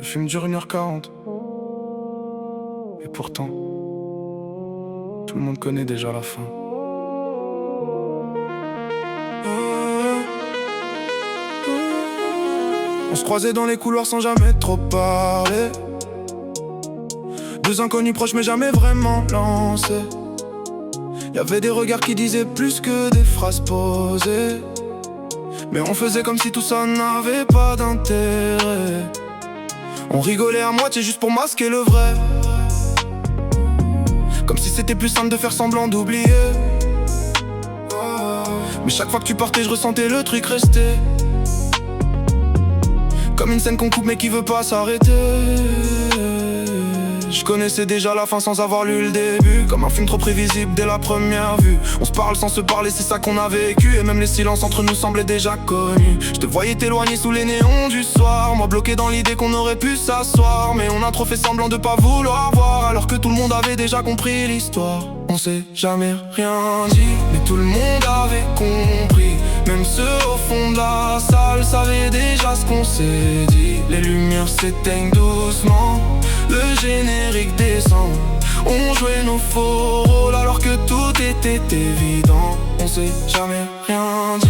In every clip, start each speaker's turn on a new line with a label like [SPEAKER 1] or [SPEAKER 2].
[SPEAKER 1] Le film dure 1h40. Et pourtant, tout le monde connaît déjà la fin. On se croisait dans les couloirs sans jamais trop parler. Deux inconnus proches mais jamais vraiment lancés. Y'avait des regards qui disaient plus que des phrases posées. Mais on faisait comme si tout ça n'avait pas d'intérêt. On rigolait à moitié juste pour masquer le vrai. Comme si c'était plus simple de faire semblant d'oublier. Mais chaque fois que tu partais je ressentais le truc rester. Comme une scène qu'on coupe mais qui veut pas s'arrêter. Je connaissais déjà la fin sans avoir lu le début. Comme un film trop prévisible dès la première vue. On se parle sans se parler, c'est ça qu'on a vécu. Et même les silences entre nous semblaient déjà connus. Je te voyais t'éloigner sous les néons du soir. Moi bloqué dans l'idée qu'on aurait pu s'asseoir. Mais on a trop fait semblant de pas vouloir voir. Alors que tout le monde avait déjà compris l'histoire. On s'est jamais rien dit, mais tout le monde avait compris. Même ceux au fond de la salle savaient déjà ce qu'on s'est dit. Les lumières s'éteignent doucement, le générique descend. On jouait nos faux rôles alors que tout était évident. On s'est jamais rien dit,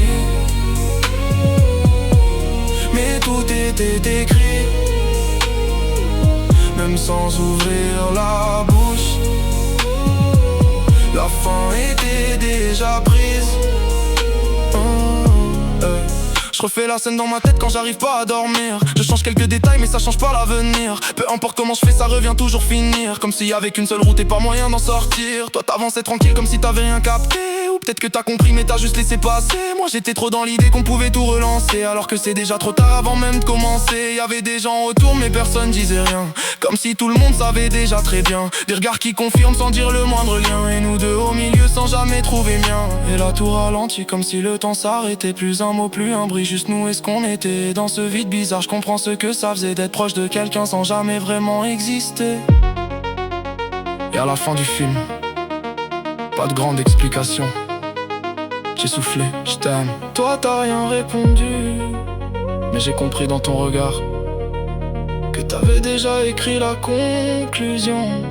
[SPEAKER 1] mais tout était écrit. Même sans ouvrir la bouche, la fin était déjà prise. Je refais la scène dans ma tête quand j'arrive pas à dormir. Je change quelques détails mais ça change pas l'avenir. Peu importe comment je fais, ça revient toujours finir. Comme s'il y avait qu'une seule route et pas moyen d'en sortir. Toi t'avançais tranquille comme si t'avais rien capté. Ou peut-être que t'as compris mais t'as juste laissé passer. Moi j'étais trop dans l'idée qu'on pouvait tout relancer. Alors que c'est déjà trop tard avant même de commencer. Y'avait des gens autour mais personne disait rien. Comme si tout le monde savait déjà très bien. Des regards qui confirment sans dire le moindre lien. Et nous deux au milieu sans jamais trouver mien. Et là tout ralentit comme si le temps s'arrêtait. Plus un mot, plus un bruit, juste nous et ce qu'on était. Dans ce vide bizarre, je comprends ce que ça faisait d'être proche de quelqu'un sans jamais vraiment exister. Et à la fin du film, pas de grande explication. J'ai soufflé, je t'aime. Toi t'as rien répondu, mais j'ai compris dans ton regard que t'avais déjà écrit la conclusion.